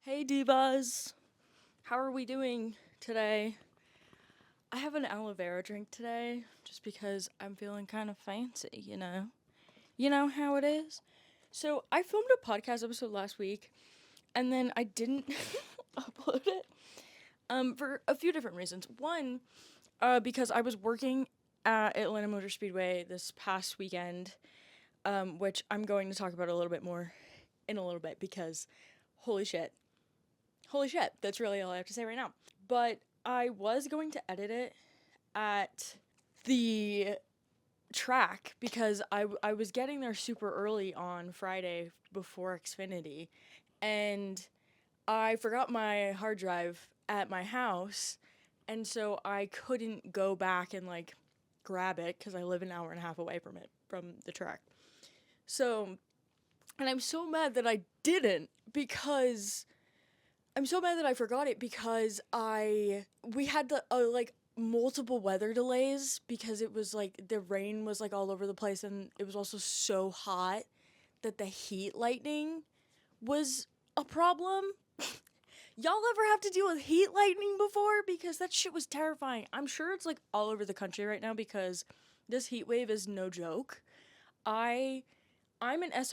Hey divas, how are we doing today? I have an aloe vera drink today just because I'm feeling kind of fancy, you know? You know how it is? So I filmed a podcast episode last week and then I didn't upload it for a few different reasons. One, because I was working at Atlanta Motor Speedway this past weekend, which I'm going to talk about a little bit more in a little bit because holy shit, holy shit, that's really all I have to say right now. But I was going to edit it at the track because I was getting there super early on Friday before Xfinity, and I forgot my hard drive at my house, and so I couldn't go back and like grab it because I live an hour and a half away from the track. So, and I'm so mad that I didn't because I'm so mad that I forgot it because we had the like multiple weather delays because it was like the rain was like all over the place and it was also so hot that the heat lightning was a problem. Y'all ever have to deal with heat lightning before? Because that shit was terrifying. I'm sure it's like all over the country right now because this heat wave is no joke. I I'm an I'm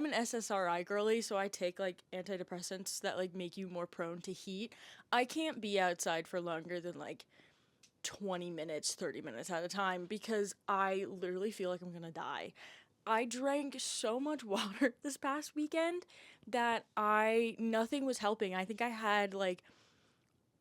an SSRI girly, so I take like antidepressants that like make you more prone to heat. I can't be outside for longer than like 20 minutes, 30 minutes at a time because I literally feel like I'm going to die. I drank so much water this past weekend that I nothing was helping. I think I had like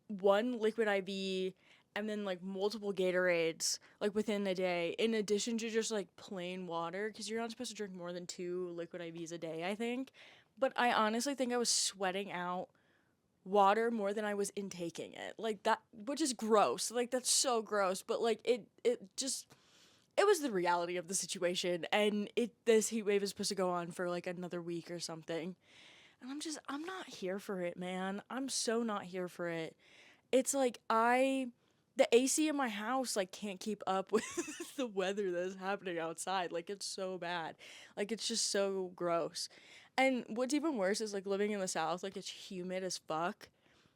one liquid IV and then like multiple Gatorades like within a day in addition to just like plain water because you're not supposed to drink more than 2 liquid IVs a day, I think. But I honestly think I was sweating out water more than I was intaking it. Like that, which is gross. Like that's so gross, but like it just it was the reality of the situation, and this heat wave is supposed to go on for like another week or something. And I'm not here for it, man. I'm so not here for it. It's like the AC in my house like can't keep up with the weather that's happening outside. Like it's so bad. Like it's just so gross. And what's even worse is like living in the south, like it's humid as fuck.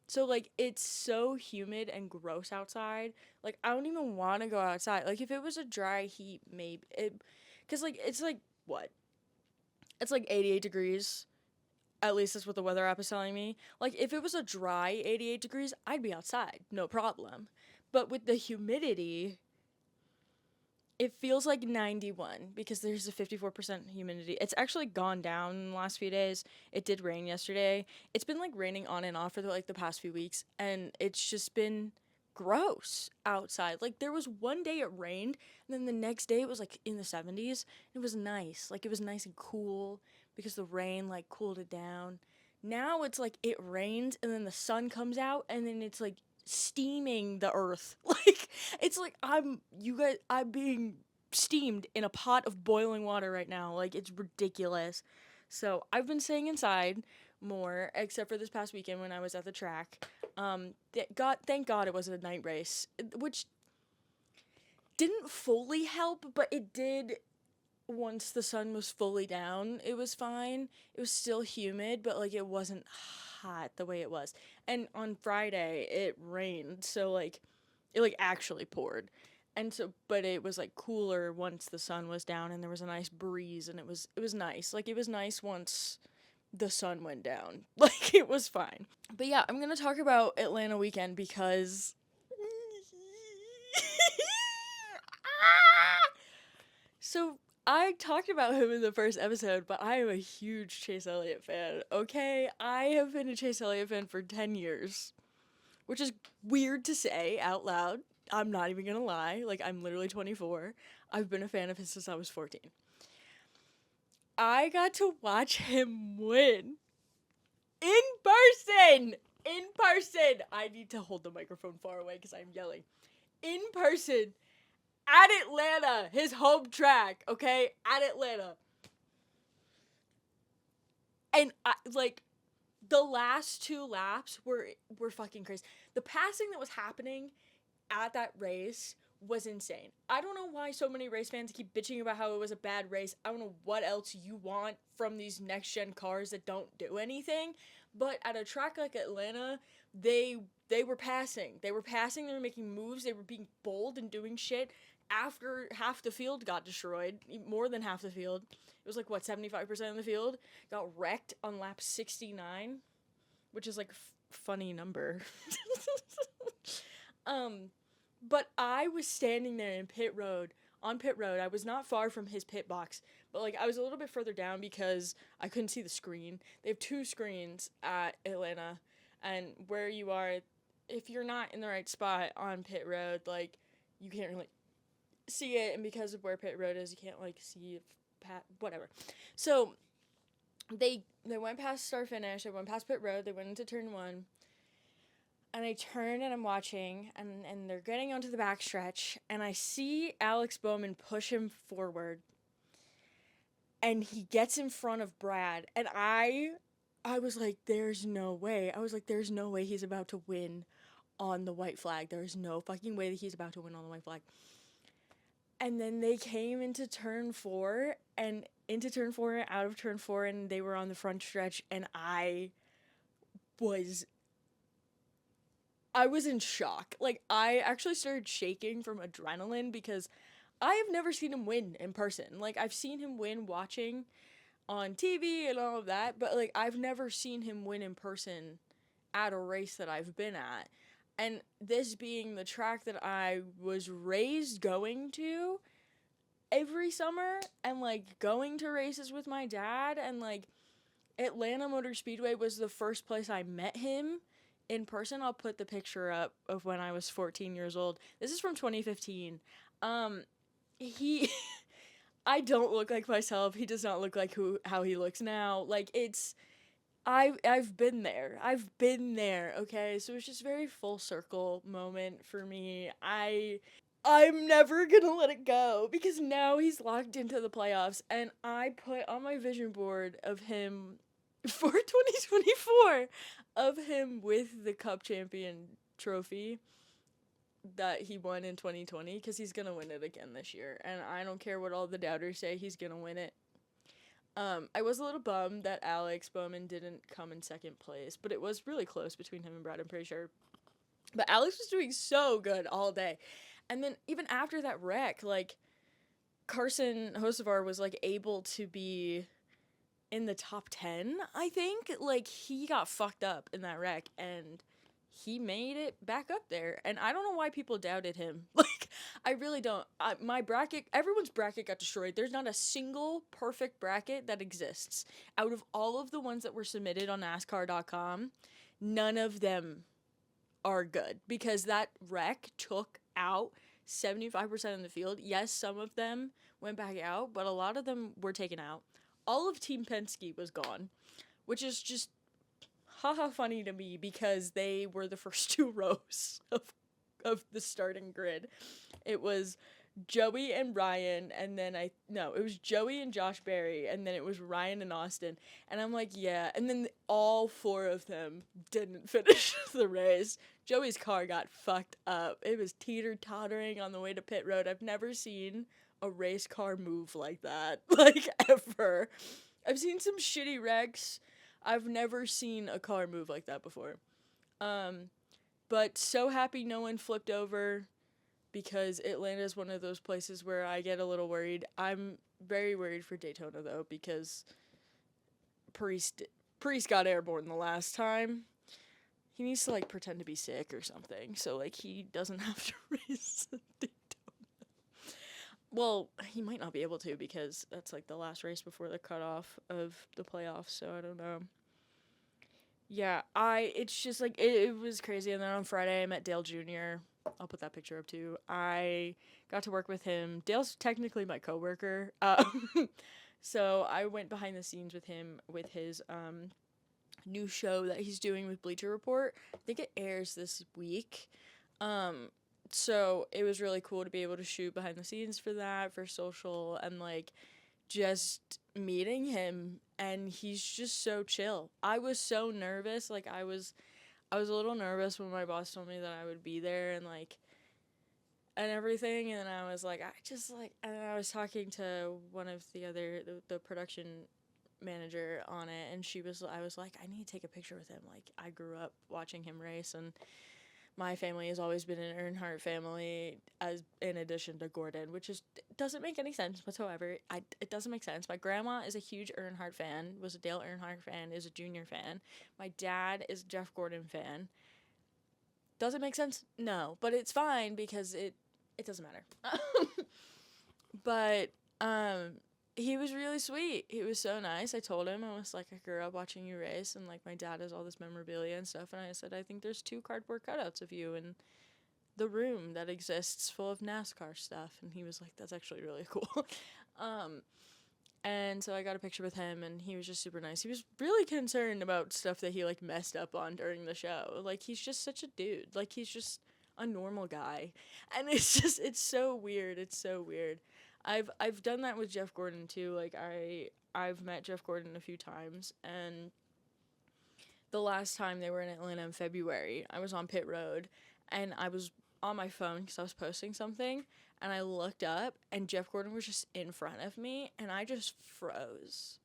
So like it's so humid and gross outside. Like I don't even want to go outside. Like if it was a dry heat, maybe it cuz like it's like what? It's like 88 degrees. At least that's what the weather app is telling me. Like, if it was a dry 88 degrees, I'd be outside, no problem. But with the humidity, it feels like 91 because there's a 54% humidity. It's actually gone down in the last few days. It did rain yesterday. It's been like raining on and off for like the past few weeks, and it's just been gross outside. Like there was one day it rained, and then the next day it was like in the 70s. It was nice. Like it was nice and cool because the rain like cooled it down. Now it's like it rains and then the sun comes out and then it's like steaming the earth. Like it's like I'm being steamed in a pot of boiling water right now. Like it's ridiculous. So I've been staying inside more, except for this past weekend when I was at the track. Thank God it was a night race, which didn't fully help, but it did. Once the sun was fully down, it was fine. It was still humid, but like it wasn't hot the way it was. And on Friday it rained, so like it like actually poured. And so but it was like cooler once the sun was down and there was a nice breeze and it was nice. Like it was nice once the sun went down. Like it was fine. But yeah, I'm going to talk about Atlanta weekend because so I talked about him in the first episode, but I am a huge Chase Elliott fan, okay? I have been a Chase Elliott fan for 10 years, which is weird to say out loud. I'm not even gonna lie. Like, I'm literally 24. I've been a fan of his since I was 14. I got to watch him win in person! In person! I need to hold the microphone far away because I'm yelling. In person! At Atlanta, his home track, okay? At Atlanta. And like the last 2 laps were fucking crazy. The passing that was happening at that race was insane. I don't know why so many race fans keep bitching about how it was a bad race. I don't know what else you want from these next gen cars that don't do anything. But at a track like Atlanta, they were passing. They were passing, they were making moves, they were being bold and doing shit after half the field got destroyed, more than half the field. It was like what, 75% of the field got wrecked on lap 69, which is like funny number. But I was standing there in on pit road. I was not far from his pit box, but like I was a little bit further down because I couldn't see the screen. They have two screens at Atlanta, and where you are, if you're not in the right spot on pit road, like you can't really see it, and because of where pit road is, you can't like see whatever. So they went past start finish. They went past pit road. They went into turn one. And I turn and I'm watching, and they're getting onto the backstretch, and I see Alex Bowman push him forward, and he gets in front of Brad, and I was like, there's no way. I was like, there's no way he's about to win on the white flag. There's no fucking way that he's about to win on the white flag. And then they came into turn 4, and out of turn 4, and they were on the front stretch, and I was in shock. Like, I actually started shaking from adrenaline because I have never seen him win in person. Like, I've seen him win watching on TV and all of that, but, like, I've never seen him win in person at a race that I've been at. And this being the track that I was raised going to every summer and, like, going to races with my dad, and, like, Atlanta Motor Speedway was the first place I met him in person. I'll put the picture up of when I was 14 years old. This is from 2015. He I don't look like myself. He does not look like how he looks now. Like, it's I've been there. I've been there, okay? So it's just very full circle moment for me. I'm never gonna let it go because now he's locked into the playoffs, and I put on my vision board of him for 2024 of him with the Cup Champion trophy that he won in 2020, because he's gonna win it again this year, and I don't care what all the doubters say, he's gonna win it. I was a little bummed that Alex Bowman didn't come in second place, but it was really close between him and Brad, I'm pretty sure. But Alex was doing so good all day. And then even after that wreck, like, Carson Hocevar was, like, able to be in the top 10, I think. Like, he got fucked up in that wreck, and he made it back up there. And I don't know why people doubted him. Like, I really don't. My bracket, everyone's bracket got destroyed. There's not a single perfect bracket that exists. Out of all of the ones that were submitted on NASCAR.com, none of them are good, because that wreck took out 75% of the field. Yes, some of them went back out, but a lot of them were taken out. All of Team Penske was gone, which is just haha funny to me, because they were the first two rows of the starting grid. It was Joey and Ryan, and then it was Joey and Josh Berry, and then it was Ryan and Austin. And I'm like, yeah. And then all four of them didn't finish the race. Joey's car got fucked up. It was teeter-tottering on the way to pit road. I've never seen a race car move like that, like, ever. I've seen some shitty wrecks. I've never seen a car move like that before. But so happy no one flipped over, because Atlanta is one of those places where I get a little worried. I'm very worried for Daytona, though, because Priest got airborne the last time. He needs to, like, pretend to be sick or something, so, like, he doesn't have to race Daytona. Well, he might not be able to, because that's, like, the last race before the cutoff of the playoffs, so I don't know. Yeah, it's just, like, it was crazy. And then on Friday, I met Dale Jr. I'll put that picture up, too. I got to work with him. Dale's technically my coworker. So I went behind the scenes with him with his new show that he's doing with Bleacher Report. I think it airs this week. So it was really cool to be able to shoot behind the scenes for that, for social, and, like, just meeting him, and he's just so chill. I was so nervous. Like, I was a little nervous when my boss told me that I would be there, and, like, and everything. And I was like, and I was talking to one of the production manager on it, and I was like, I need to take a picture with him. Like, I grew up watching him race, and my family has always been an Earnhardt family, as in addition to Gordon, which doesn't make any sense whatsoever. It doesn't make sense. My grandma is a huge Earnhardt fan, was a Dale Earnhardt fan, is a Junior fan. My dad is a Jeff Gordon fan. Does it make sense? No, but it's fine because it doesn't matter. But he was really sweet. He was so nice. I told him, I was like, I grew up watching you race, and like my dad has all this memorabilia and stuff, and I said, I think there's 2 cardboard cutouts of you in the room that exists full of NASCAR stuff. And he was like, that's actually really cool. And so I got a picture with him, and he was just super nice. He was really concerned about stuff that he like messed up on during the show. Like, he's just such a dude. Like, he's just a normal guy. And it's so weird. It's so weird. I've done that with Jeff Gordon too. Like, I've met Jeff Gordon a few times, and the last time they were in Atlanta in February, I was on pit road, and I was on my phone because I was posting something, and I looked up, and Jeff Gordon was just in front of me, and I just froze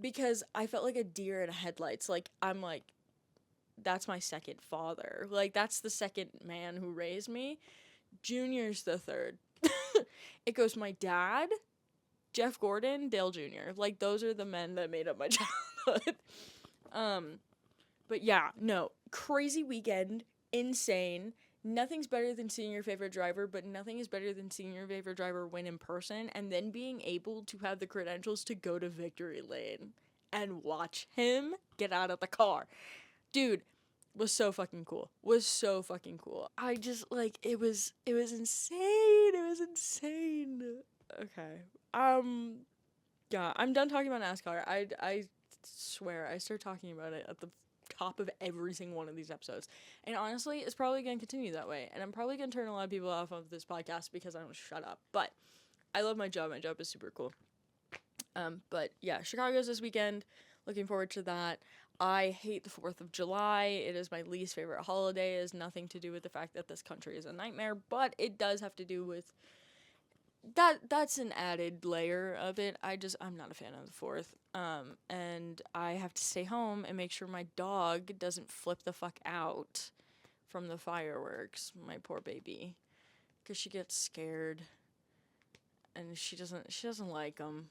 because I felt like a deer in headlights. Like, I'm like, that's my second father. Like, that's the second man who raised me. Junior's the third. It goes my dad, Jeff Gordon, Dale Jr. Like, those are the men that made up my childhood. But yeah, no, crazy weekend, insane. Nothing's better than seeing your favorite driver, but nothing is better than seeing your favorite driver win in person and then being able to have the credentials to go to victory lane and watch him get out of the car. Dude, was so fucking cool. I just, like, it was insane. It was insane. Okay. Yeah, I'm done talking about NASCAR. I swear, I start talking about it at the top of every single one of these episodes. And honestly, it's probably going to continue that way. And I'm probably going to turn a lot of people off of this podcast because I don't shut up. But I love my job. My job is super cool. But yeah, Chicago's this weekend. Looking forward to that. I hate the 4th of July. It is my least favorite holiday. It has nothing to do with the fact that this country is a nightmare, but it does have to do with that's an added layer of it. I'm not a fan of the 4th. And I have to stay home and make sure my dog doesn't flip the fuck out from the fireworks, my poor baby, because she gets scared and she doesn't like them.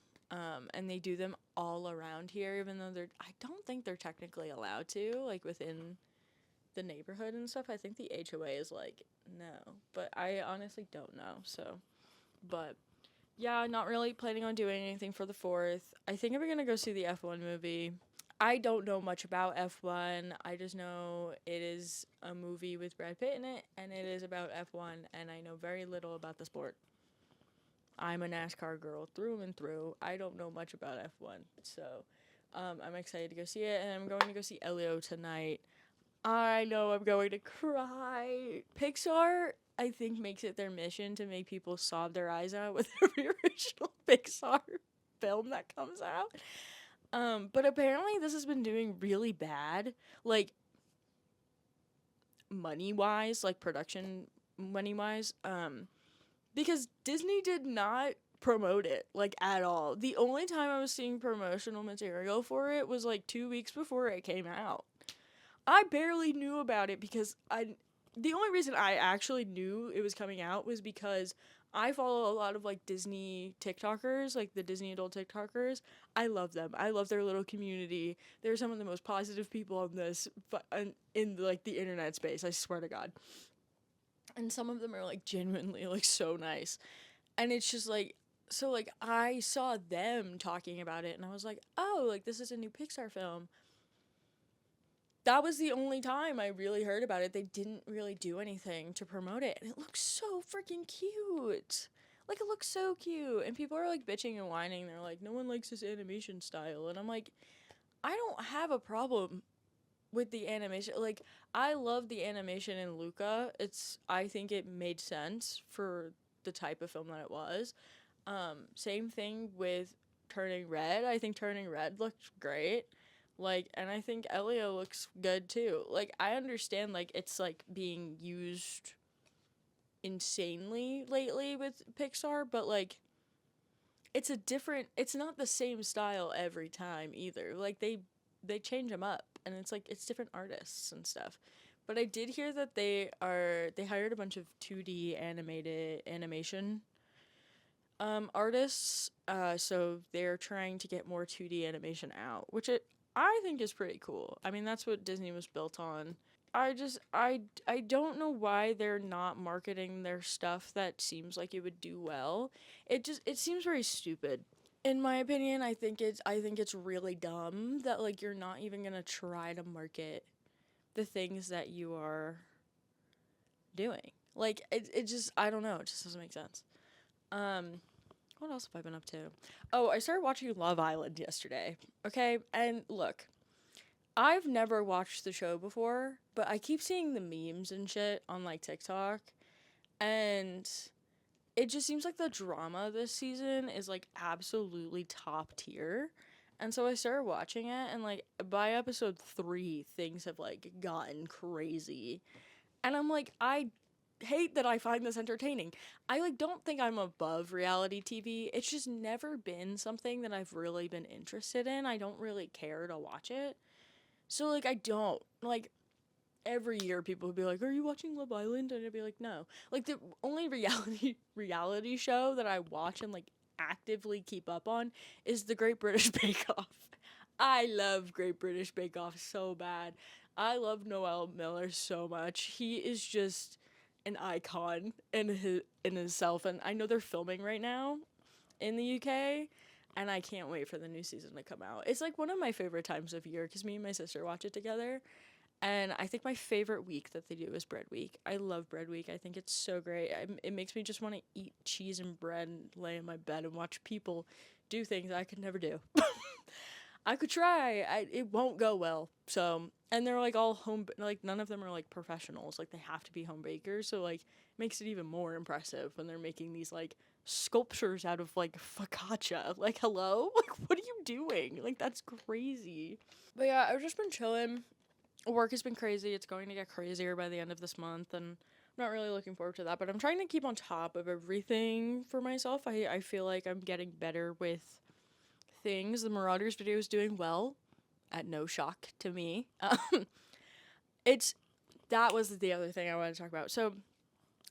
And they do them all around here, even though I don't think they're technically allowed to, like, within the neighborhood and stuff. I think the HOA is like, no, but I honestly don't know, so. But yeah, not really planning on doing anything for the 4th. I think I'm gonna go see the F1 movie. I don't know much about F1. I just know it is a movie with Brad Pitt in it, and it is about F1, and I know very little about the sport. I'm a NASCAR girl through and through. I don't know much about F1, so I'm excited to go see it, and I'm going to go see Elio tonight. I know I'm going to cry. Pixar, I think, makes it their mission to make people sob their eyes out with every original Pixar film that comes out. But apparently this has been doing really bad, like, money-wise, like, production money-wise, because Disney did not promote it, like, at all. The only time I was seeing promotional material for it was, like, 2 weeks before it came out. I barely knew about it because the only reason I actually knew it was coming out was because I follow a lot of, like, Disney TikTokers, like, the Disney adult TikTokers. I love them. I love their little community. They're some of the most positive people on this, in, like, the internet space, I swear to God. And some of them are, like, genuinely, like, so nice. And it's just, like, so, like, I saw them talking about it, and I was like, oh, like, this is a new Pixar film. That was the only time I really heard about it. They didn't really do anything to promote it, and it looks so freaking cute. Like, it looks so cute, and people are, like, bitching and whining. They're like, no one likes this animation style, and I'm like, I don't have a problem with the animation. Like, I love the animation in Luca. I think it made sense for the type of film that it was. Same thing with Turning Red. I think Turning Red looked great. Like, and I think Elio looks good too. Like, I understand, like, it's, like, being used insanely lately with Pixar, but like it's not the same style every time either. Like they change them up, and it's like it's different artists and stuff. But I did hear that they hired a bunch of 2D animated animation artists. So they're trying to get more 2D animation out, which I think is pretty cool. I mean, that's what Disney was built on. I don't know why they're not marketing their stuff that seems like it would do well. It seems very stupid. In my opinion, I think it's really dumb that like you're not even going to try to market the things that you are doing. Like it just I don't know, it just doesn't make sense. Um what else have I been up to? Oh, I started watching Love Island yesterday. Okay? And look, I've never watched the show before, but I keep seeing the memes and shit on like TikTok, and it just seems like the drama this season is like absolutely top tier. And so I started watching it, and like by episode 3 things have like gotten crazy. And I'm like, I hate that I find this entertaining. I like don't think I'm above reality TV. It's just never been something that I've really been interested in. I don't really care to watch it. So like I don't like every year people would be like, "Are you watching Love Island?" And I'd be like, "No." Like the only reality show that I watch and like actively keep up on is the Great British Bake Off. I love Great British Bake Off so bad. I love Noel Miller so much. He is just an icon in himself, and I know they're filming right now in the UK, and I can't wait for the new season to come out. It's like one of my favorite times of year because me and my sister watch it together. And I think my favorite week that they do is Bread Week. I love Bread Week. I think it's so great. It makes me just want to eat cheese and bread and lay in my bed and watch people do things I could never do. I could try. It won't go well. So, and they're like all home, like none of them are like professionals. Like they have to be home bakers. So like makes it even more impressive when they're making these like sculptures out of like focaccia. Like hello, like what are you doing? Like that's crazy. But yeah, I've just been chilling. Work has been crazy. It's going to get crazier by the end of this month, and I'm not really looking forward to that. But I'm trying to keep on top of everything for myself. I feel like I'm getting better with things. The Marauders video is doing well, at no shock to me. It's that was the other thing I wanted to talk about. So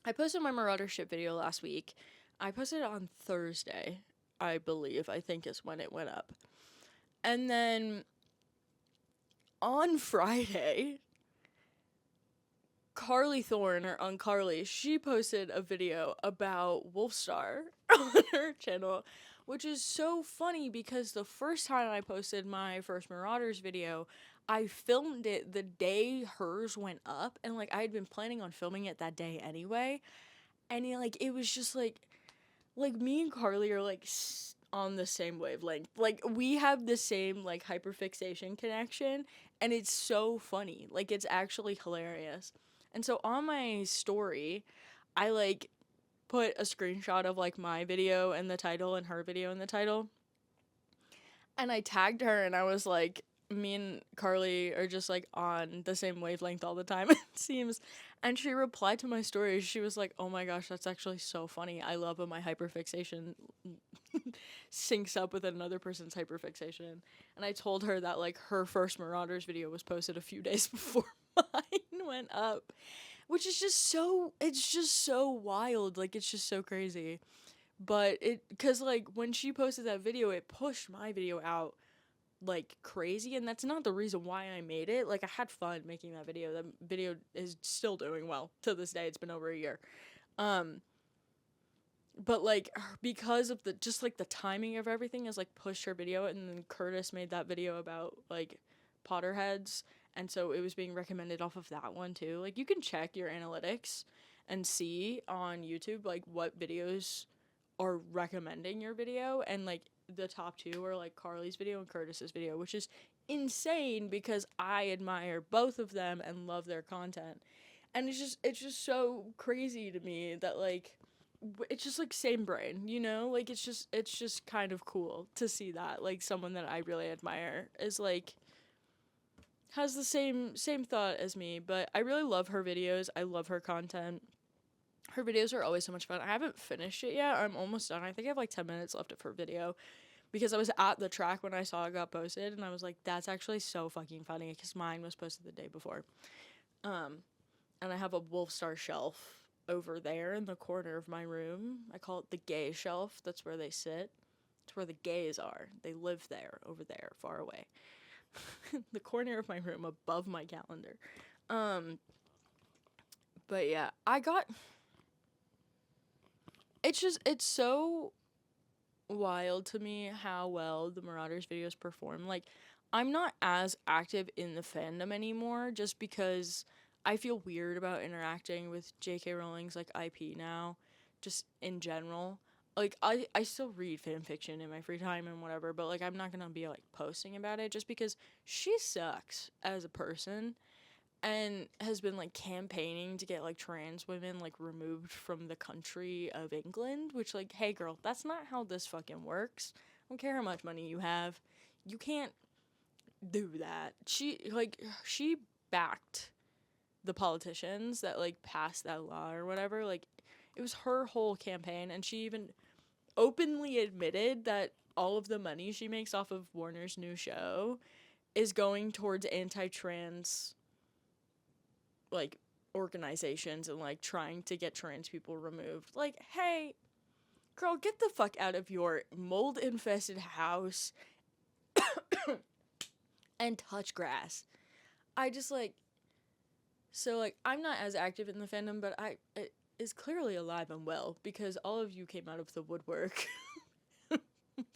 I posted my Marauder ship video last week. I posted it on Thursday, I believe. I think is when it went up. And then on Friday, Carly Thorne, or Aunt Carly, she posted a video about Wolfstar on her channel, which is so funny because the first time I posted my first Marauders video, I filmed it the day hers went up, and like I had been planning on filming it that day anyway, and it was just like me and Carly are like on the same wavelength. Like we have the same like hyperfixation connection, and it's so funny. Like it's actually hilarious. And so on my story, I like put a screenshot of like my video in the title and her video in the title. And I tagged her and I was like, me and Carly are just like on the same wavelength all the time, it seems. And she replied to my story. She was like, "Oh my gosh, that's actually so funny. I love when my hyperfixation syncs up with another person's hyperfixation." And I told her that like her first Marauders video was posted a few days before mine went up, which is it's just so wild. Like it's just so crazy. But cuz like when she posted that video, it pushed my video out like crazy, and that's not the reason why I made it. Like I had fun making that video. That video is still doing well to this day. It's been over a year. But like because of the just like the timing of everything is like pushed her video, and then Curtis made that video about like Potterheads, and so it was being recommended off of that one too. Like you can check your analytics and see on YouTube like what videos are recommending your video, and like the top 2 are like Carly's video and Curtis's video, which is insane because I admire both of them and love their content. And it's just so crazy to me that like it's just like same brain, you know? Like it's just kind of cool to see that like someone that I really admire is like has the same thought as me. But I really love her videos. I love her content. Her videos are always so much fun. I haven't finished it yet. I'm almost done. I think I have like 10 minutes left of her video because I was at the track when I saw it got posted, and I was like, that's actually so fucking funny because mine was posted the day before. And I have a Wolf Star shelf over there in the corner of my room. I call it the gay shelf. That's where they sit. It's where the gays are. They live there, over there, far away. The corner of my room above my calendar. But yeah, it's so wild to me how well the Marauders videos perform. Like, I'm not as active in the fandom anymore just because I feel weird about interacting with J.K. Rowling's, like, IP now, just in general. Like, I still read fan fiction in my free time and whatever, but, like, I'm not gonna be, like, posting about it just because she sucks as a person and has been like campaigning to get like trans women like removed from the country of England, which like, hey girl, that's not how this fucking works. I don't care how much money you have. You can't do that. She backed the politicians that like passed that law or whatever. Like it was her whole campaign, and she even openly admitted that all of the money she makes off of Warner's new show is going towards anti-trans like organizations and like trying to get trans people removed. Like, hey, girl, get the fuck out of your mold infested house and touch grass. I just like, so like, I'm not as active in the fandom, but it is clearly alive and well because all of you came out of the woodwork.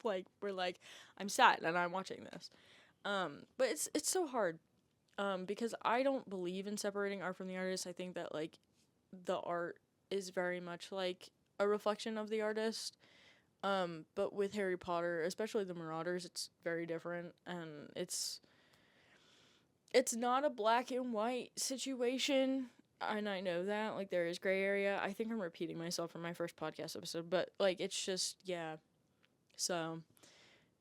Like, we're like, I'm sad and I'm watching this. But it's so hard. Because I don't believe in separating art from the artist. I think that like the art is very much like a reflection of the artist. But with Harry Potter, especially the Marauders, it's very different, and it's not a black and white situation. And I know that like there is gray area. I think I'm repeating myself from my first podcast episode, but like it's just yeah. So,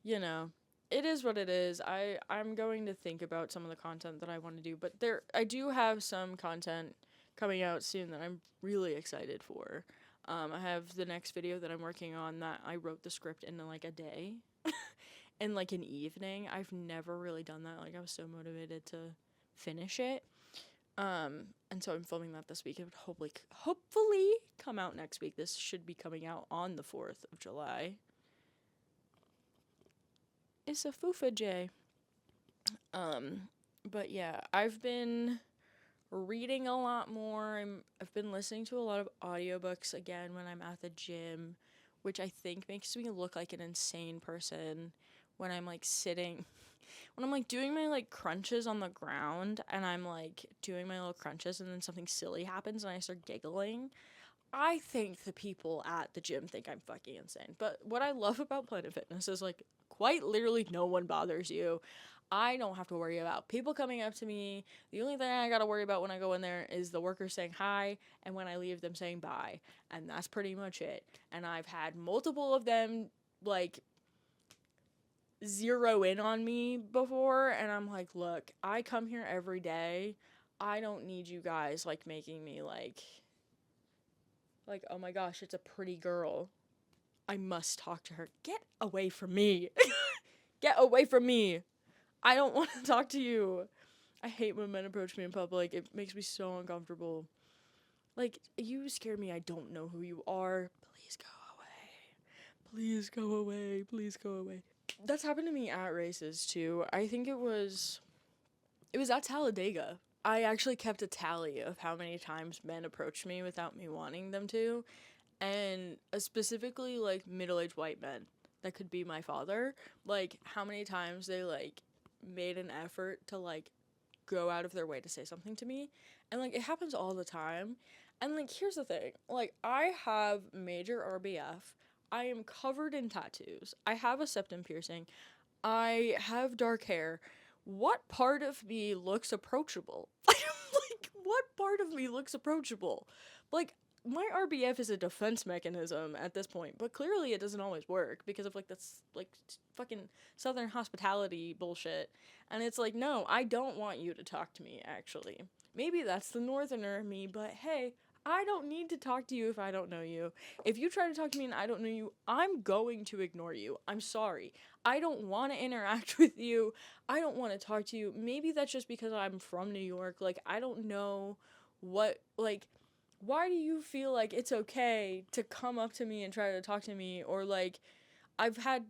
you know, it is what it is. I'm going to think about some of the content that I want to do, but I do have some content coming out soon that I'm really excited for. I have the next video that I'm working on that I wrote the script in like a day, in like an evening. I've never really done that. Like I was so motivated to finish it. And so I'm filming that this week. It would hopefully come out next week. This should be coming out on the 4th of July. It's a Fufa J. But yeah, I've been reading a lot more. I've been listening to a lot of audiobooks again when I'm at the gym, which I think makes me look like an insane person when I'm like sitting, when I'm like doing my like crunches on the ground and I'm like doing my little crunches and then something silly happens and I start giggling. I think the people at the gym think I'm fucking insane. But what I love about Planet Fitness is like quite literally no one bothers you. I don't have to worry about people coming up to me. The only thing I gotta worry about when I go in there is the workers saying hi, and when I leave them saying bye. And that's pretty much it. And I've had multiple of them like zero in on me before, and I'm like, look, I come here every day. I don't need you guys like making me like, oh my gosh, it's a pretty girl. I must talk to her. Get away from me. Get away from me. I don't want to talk to you. I hate when men approach me in public. It makes me so uncomfortable. Like, you scare me. I don't know who you are. Please go away. Please go away. Please go away. That's happened to me at races, too. I think it was at Talladega. I actually kept a tally of how many times men approached me without me wanting them to. And specifically, like, middle-aged white men that could be my father. Like, how many times they, like, made an effort to, like, go out of their way to say something to me. And, like, it happens all the time. And, like, here's the thing. Like, I have major RBF. I am covered in tattoos. I have a septum piercing. I have dark hair. What part of me looks approachable? Like, what part of me looks approachable? Like, my RBF is a defense mechanism at this point, but clearly it doesn't always work because of, like, that's, like, fucking Southern hospitality bullshit. And it's like, no, I don't want you to talk to me, actually. Maybe that's the Northerner in me, but hey, I don't need to talk to you if I don't know you. If you try to talk to me and I don't know you, I'm going to ignore you. I'm sorry. I don't want to interact with you. I don't want to talk to you. Maybe that's just because I'm from New York. Like, I don't know what, like, why do you feel like it's okay to come up to me and try to talk to me? Or, like, I've had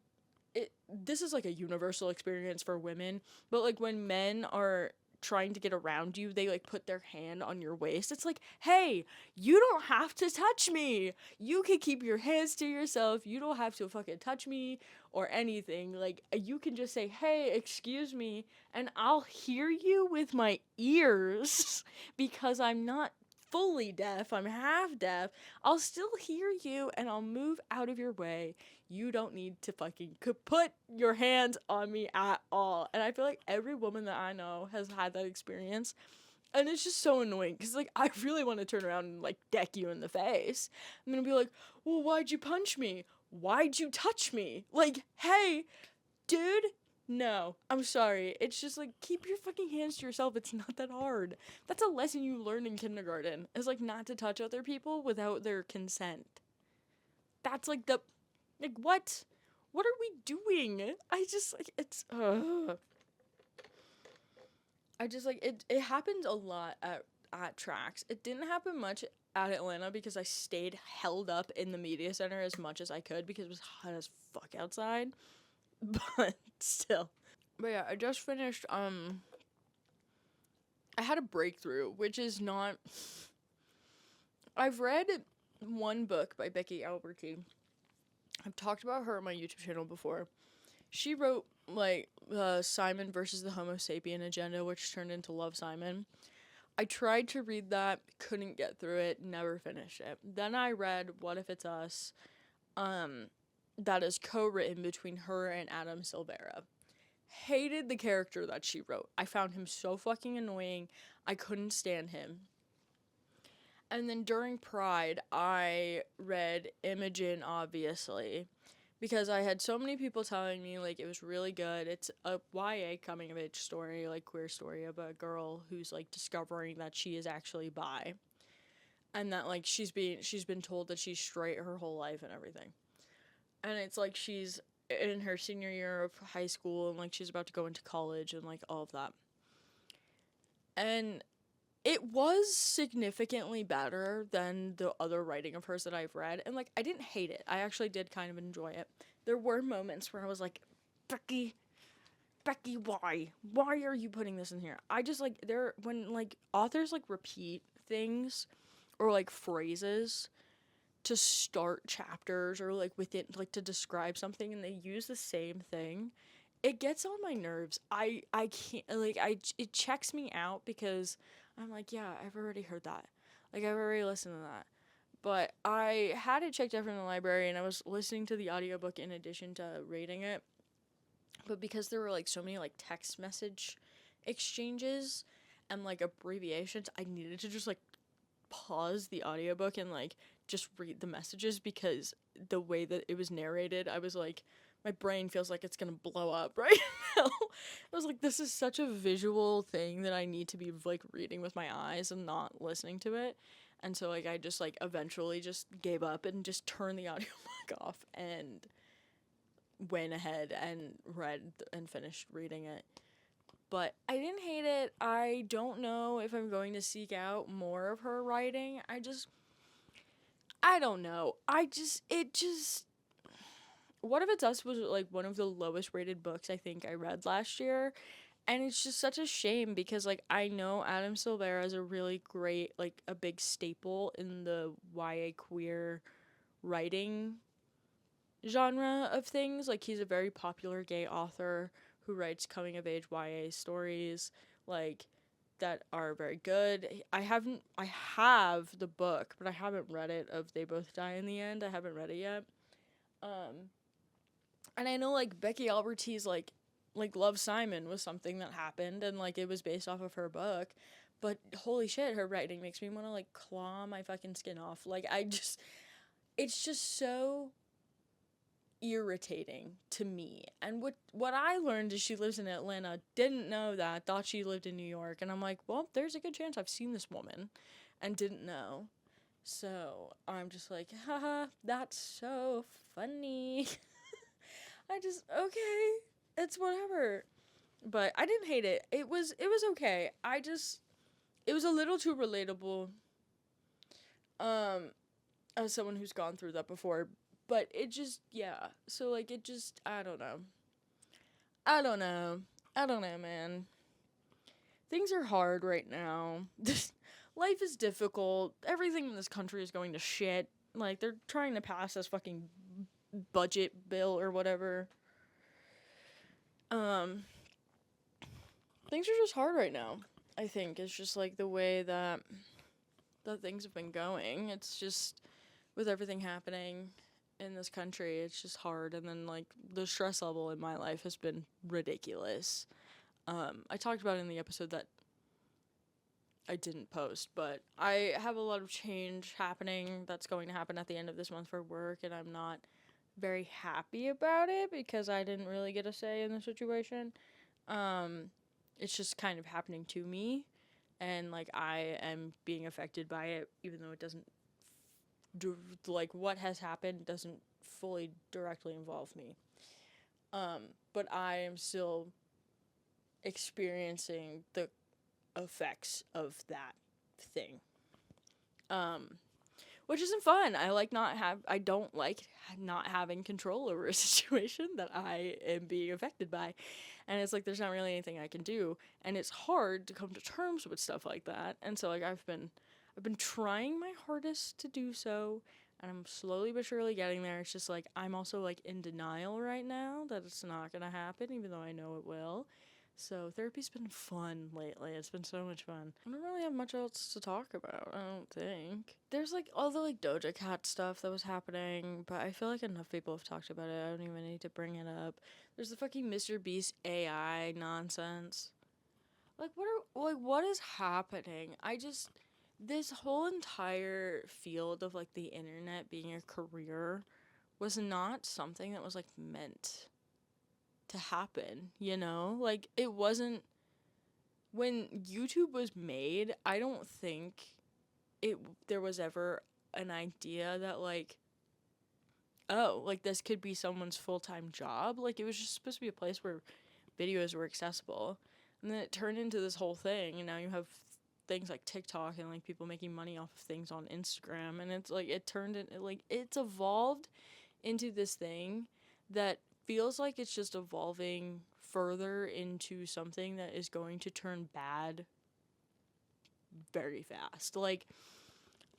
this is like a universal experience for women, but like when men are trying to get around you, they like put their hand on your waist. It's like, hey, you don't have to touch me. You can keep your hands to yourself. You don't have to fucking touch me or anything. Like, you can just say, hey, excuse me, and I'll hear you with my ears because I'm not fully deaf, I'm half deaf. I'll still hear you and I'll move out of your way. You don't need to fucking put your hands on me at all. And I feel like every woman that I know has had that experience. And it's just so annoying because, like, I really want to turn around and, like, deck you in the face. I'm gonna be like, well, why'd you punch me? Why'd you touch me? Like, hey, dude, no, I'm sorry. It's just like, keep your fucking hands to yourself. It's not that hard. That's a lesson you learn in kindergarten. Is like not to touch other people without their consent. That's like the, like, what? What are we doing? I just like I just like it happens a lot at tracks. It didn't happen much at Atlanta because I stayed held up in the media center as much as I could because it was hot as fuck outside. But still. But yeah, I just finished I had a breakthrough, which is not I've read one book by Becky Alberti. I've talked about her on my YouTube channel before. She wrote like Simon versus the Homo Sapien Agenda, which turned into Love, Simon. I tried to read that, couldn't get through it, never finished it. Then I read What If It's Us, that is co-written between her and Adam Silvera. Hated the character that she wrote. I found him so fucking annoying. I couldn't stand him. And then during Pride, I read Imagin, obviously, because I had so many people telling me, like, it was really good. It's a YA coming-of-age story, like, queer story of a girl who's, like, discovering that she is actually bi. And that, like, she's been told that she's straight her whole life and everything. And it's, like, she's in her senior year of high school, and, like, she's about to go into college and, like, all of that. And it was significantly better than the other writing of hers that I've read. And, like, I didn't hate it. I actually did kind of enjoy it. There were moments where I was like, Becky, why? Why are you putting this in here? I just, like, when, like, authors, like, repeat things or, like, phrases to start chapters or, like, within, like, to describe something and they use the same thing, it gets on my nerves. I can't, like, it checks me out because I'm like, yeah, I've already heard that. Like, I've already listened to that. But I had it checked out from the library and I was listening to the audiobook in addition to reading it. But because there were, like, so many, like, text message exchanges and, like, abbreviations, I needed to just, like, pause the audiobook and, like, just read the messages because the way that it was narrated, I was like, my brain feels like it's gonna blow up right now. I was like, this is such a visual thing that I need to be, like, reading with my eyes and not listening to it. And so, like, I just, like, eventually just gave up and just turned the audiobook off and went ahead and read and finished reading it. But I didn't hate it. I don't know if I'm going to seek out more of her writing. I don't know. What If It's Us was, like, one of the lowest rated books I think I read last year. And it's just such a shame because, like, I know Adam Silvera is a really great, like, a big staple in the YA queer writing genre of things. Like, he's a very popular gay author who writes coming of age YA stories, like, that are very good. I have the book, but I haven't read it, of They Both Die in the End. I haven't read it yet. And I know, like, Becky Alberti's, like, Love, Simon was something that happened, and, like, it was based off of her book. But holy shit, her writing makes me want to, like, claw my fucking skin off. Like, it's just so irritating to me. And what I learned is she lives in Atlanta. Didn't know that. Thought she lived in New York. And I'm like, well, there's a good chance I've seen this woman and didn't know. So I'm just like, haha, that's so funny. Okay, it's whatever. But I didn't hate it. It was okay. It was a little too relatable. Um, as someone who's gone through that before, but it just, yeah. So like it just, I don't know. I don't know. I don't know, man. Things are hard right now. Life is difficult. Everything in this country is going to shit. Like they're trying to pass this fucking budget bill or whatever. Um, things are just hard right now. I think it's just like the way that things have been going. It's just with everything happening in this country, it's just hard. And then like the stress level in my life has been ridiculous. I talked about it in the episode that I didn't post, but I have a lot of change happening that's going to happen at the end of this month for work, and I'm not very happy about it because I didn't really get a say in the situation. Um, it's just kind of happening to me, and like I am being affected by it, even though it doesn't like what has happened doesn't fully directly involve me. But I am still experiencing the effects of that thing. Um, which isn't fun. I don't like not having control over a situation that I am being affected by. And it's like there's not really anything I can do, and it's hard to come to terms with stuff like that. And so like I've been trying my hardest to do so, and I'm slowly but surely getting there. It's just like I'm also like in denial right now that it's not going to happen even though I know it will. So therapy's been fun lately. It's been so much fun. I don't really have much else to talk about, I don't think. There's like all the like Doja Cat stuff that was happening, but I feel like enough people have talked about it. I don't even need to bring it up. There's the fucking Mr. Beast AI nonsense. What is happening? This whole entire field of like the internet being a career was not something that was like meant to happen, you know? Like it wasn't when YouTube was made, I don't think it there was ever an idea that like oh, like this could be someone's full-time job. Like it was just supposed to be a place where videos were accessible. And then it turned into this whole thing, and now you have things like TikTok and like people making money off of things on Instagram, and it's like it turned it like it's evolved into this thing that feels like it's just evolving further into something that is going to turn bad very fast. Like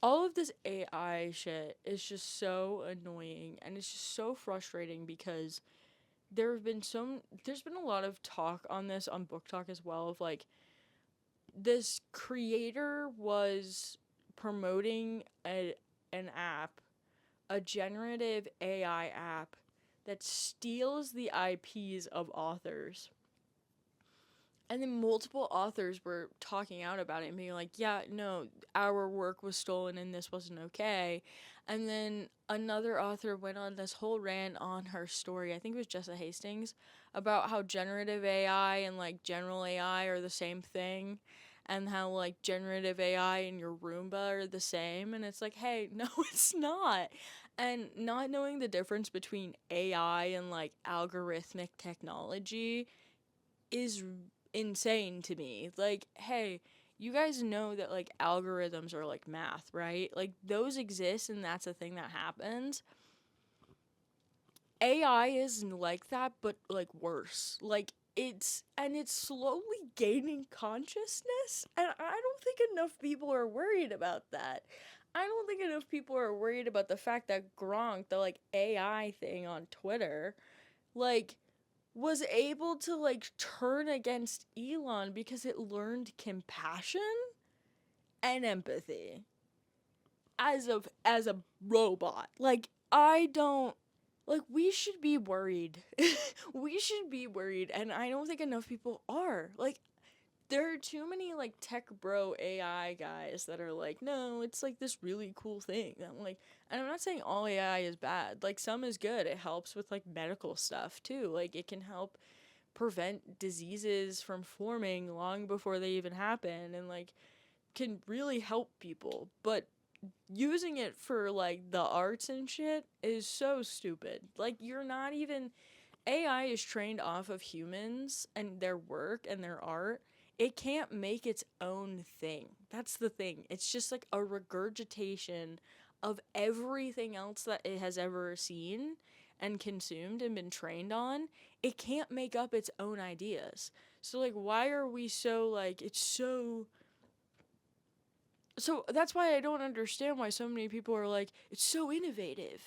all of this AI shit is just so annoying, and it's just so frustrating because there's been a lot of talk on this on Book Talk as well of like this creator was promoting an app, a generative AI app that steals the IPs of authors. And then multiple authors were talking out about it and being like, yeah, no, our work was stolen and this wasn't okay. And then another author went on this whole rant on her story, I think it was Jessa Hastings, about how generative AI and like general AI are the same thing. And how like generative AI and your Roomba are the same. And it's like, hey, no, it's not. And not knowing the difference between AI and like algorithmic technology is insane to me. Like, hey, you guys know that like algorithms are like math, right? Like those exist and that's a thing that happens. AI is like that, but like worse. Like it's slowly gaining consciousness, and I don't think enough people are worried about that. I don't think enough people are worried about the fact that Gronk, the like AI thing on Twitter, like was able to like turn against Elon because it learned compassion and empathy as a robot. Like I don't like we should be worried. We should be worried, and I don't think enough people are. Like there are too many like tech bro AI guys that are like, no, it's like this really cool thing. I'm like, and I'm not saying all AI is bad. Like some is good. It helps with like medical stuff too. Like it can help prevent diseases from forming long before they even happen, and like can really help people. But using it for like the arts and shit is so stupid. Like, you're not even, AI is trained off of humans and their work and their art. It can't make its own thing. That's the thing. It's just like a regurgitation of everything else that it has ever seen and consumed and been trained on. It can't make up its own ideas. So like, why are we so like, it's so, so that's why I don't understand why so many people are like, it's so innovative.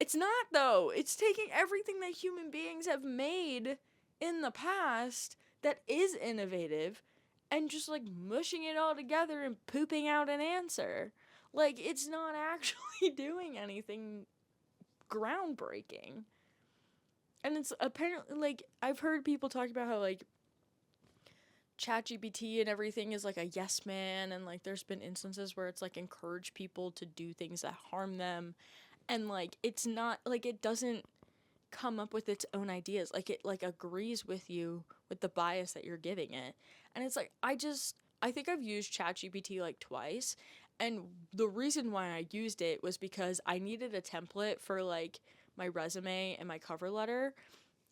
It's not, though. It's taking everything that human beings have made in the past that is innovative and just like mushing it all together and pooping out an answer. Like, it's not actually doing anything groundbreaking. And it's apparently like, I've heard people talk about how like ChatGPT and everything is like a yes man, and like there's been instances where it's like encouraged people to do things that harm them, and like it's not like, it doesn't come up with its own ideas. Like, it like agrees with you with the bias that you're giving it. And it's like, I think I've used ChatGPT like twice, and the reason why I used it was because I needed a template for like my resume and my cover letter,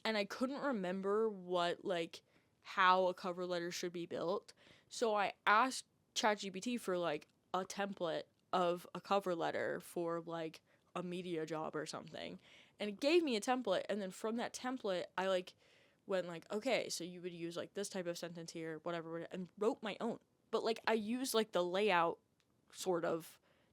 and I couldn't remember what like how a cover letter should be built. So I asked ChatGPT for like a template of a cover letter for like a media job or something. And it gave me a template, and then from that template I like went like, okay, so you would use like this type of sentence here, whatever, and wrote my own. But like, I used like the layout sort of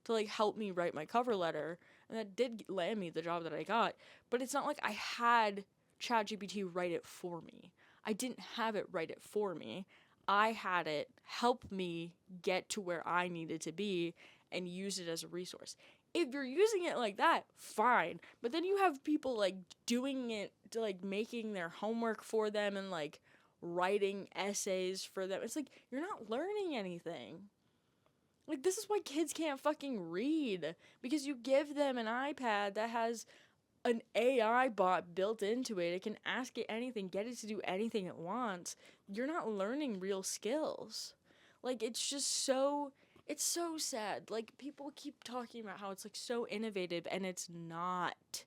to like help me write my cover letter, and that did land me the job that I got. But it's not like I had ChatGPT write it for me. I didn't have it write it for me. I had it help me get to where I needed to be and use it as a resource. If you're using it like that, fine. But then you have people like doing it, to, like making their homework for them and like writing essays for them. It's like, you're not learning anything. Like, this is why kids can't fucking read, because you give them an iPad that has an AI bot built into it. It can ask it anything, get it to do anything it wants. You're not learning real skills. Like, it's so sad. Like, people keep talking about how it's like so innovative, and it's not.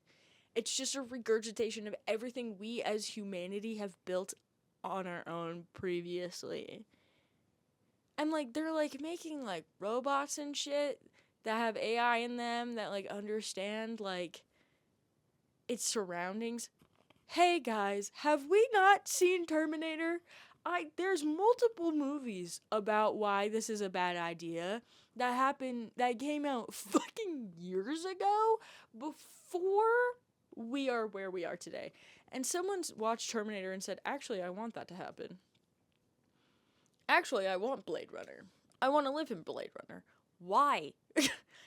It's just a regurgitation of everything we as humanity have built on our own previously. And like, they're like making like robots and shit that have AI in them that like understand like its surroundings. Hey guys, have we not seen Terminator? There's multiple movies about why this is a bad idea that came out fucking years ago, before we are where we are today. And someone's watched Terminator and said, "Actually, I want that to happen. Actually, I want Blade Runner. I want to live in Blade Runner." Why?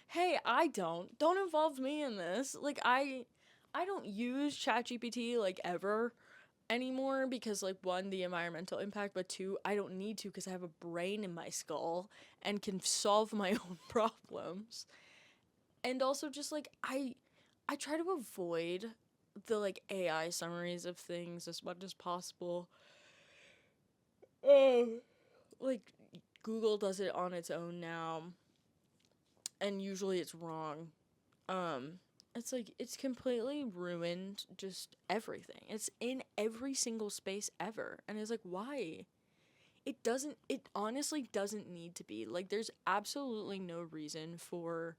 Hey, I don't involve me in this. Like, I don't use ChatGPT like ever anymore, because like, one, the environmental impact, but two, I don't need to, because I have a brain in my skull and can solve my own problems. And also, just like, I try to avoid the like AI summaries of things as much as possible. Like, Google does it on its own now, and usually it's wrong. It's like, it's completely ruined just everything. It's in every single space ever, and it's like, why? It honestly doesn't need to be. Like, there's absolutely no reason for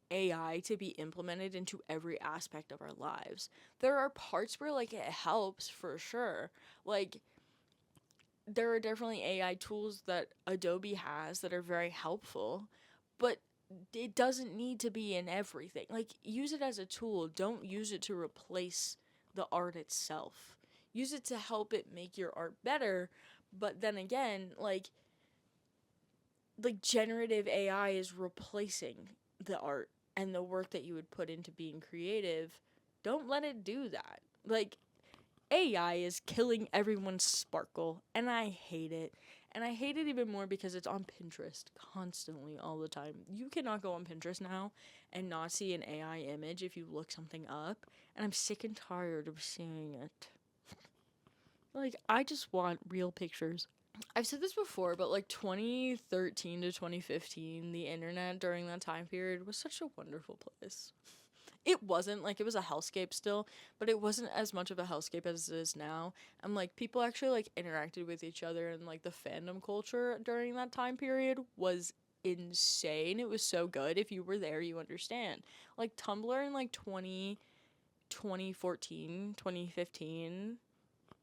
AI to be implemented into every aspect of our lives. There are parts where like it helps for sure. Like, there are definitely AI tools that Adobe has that are very helpful, but it doesn't need to be in everything. Like, use it as a tool. Don't use it to replace the art itself. Use it to help it make your art better, but then again, like generative AI is replacing the art and the work that you would put into being creative. Don't let it do that. Like, AI is killing everyone's sparkle, and I hate it. And I hate it even more because it's on Pinterest constantly, all the time. You cannot go on Pinterest now and not see an AI image if you look something up, and I'm sick and tired of seeing it. Like, I just want real pictures. I've said this before, but like 2013 to 2015, the internet during that time period was such a wonderful place. It wasn't like it was a hellscape still, but it wasn't as much of a hellscape as it is now. And like people actually like interacted with each other, and like the fandom culture during that time period was insane. It was so good. If you were there, you understand. Like Tumblr in like 2014, 2015,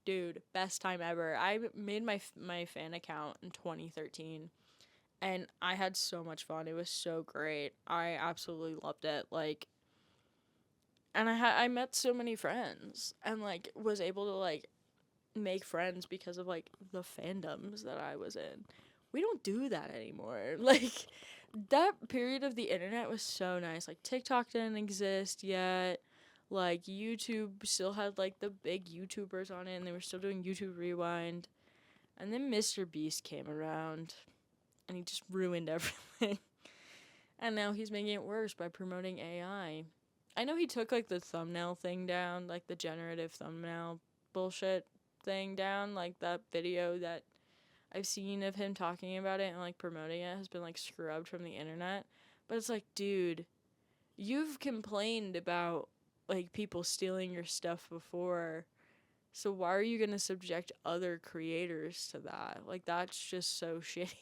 dude, best time ever. I made my fan account in 2013, and I had so much fun. It was so great. I absolutely loved it. Like, and I met so many friends, and like was able to like make friends because of like the fandoms that I was in. We don't do that anymore. Like that period of the internet was so nice. Like TikTok didn't exist yet. Like YouTube still had like the big YouTubers on it, and they were still doing YouTube Rewind. And then Mr. Beast came around, and he just ruined everything. And now he's making it worse by promoting AI. I know he took like the thumbnail thing down, like the generative thumbnail bullshit thing down, like that video that I've seen of him talking about it and like promoting it has been like scrubbed from the internet. But it's like, dude, you've complained about like people stealing your stuff before. So why are you going to subject other creators to that? Like that's just so shitty.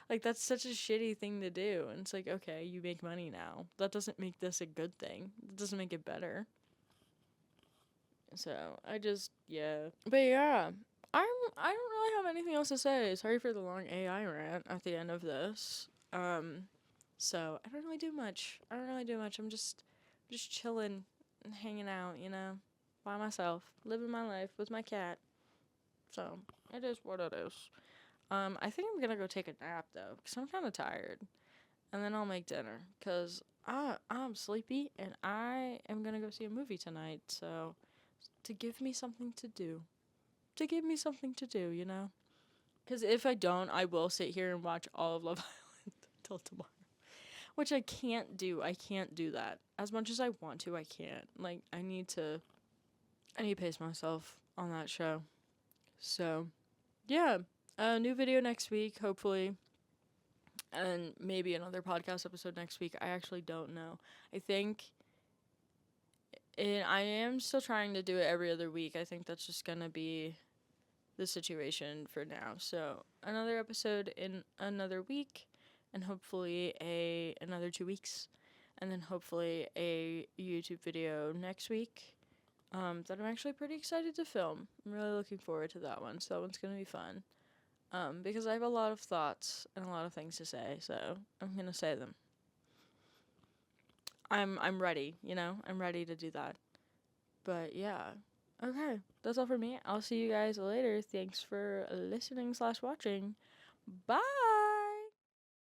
Like that's such a shitty thing to do. And it's like, okay, you make money now. That doesn't make this a good thing. It doesn't make it better. So I just but yeah, I don't really have anything else to say. Sorry for the long AI rant at the end of this. So I don't really do much. I'm just chilling and hanging out, by myself, living my life with my cat. So it is what it is. I think I'm gonna go take a nap though, cause I'm kind of tired, and then I'll make dinner, cause I'm sleepy and I am gonna go see a movie tonight. So to give me something to do. Because if I don't, I will sit here and watch all of Love Island till tomorrow. Which I can't do. I can't do that. As much as I want to, I can't. Like, I need to pace myself on that show. So, yeah. A new video next week, hopefully. And maybe another podcast episode next week. I actually don't know. I think I am still trying to do it every other week. I think that's just gonna be the situation for now. So another episode in another week, and hopefully another 2 weeks, and then hopefully a YouTube video next week. That I'm actually pretty excited to film. I'm really looking forward to that one. So that one's gonna be fun. Because I have a lot of thoughts and a lot of things to say. So I'm gonna say them. I'm ready. I'm ready to do that. But yeah. Okay, that's all for me. I'll see you guys later. Thanks for listening/watching. Bye!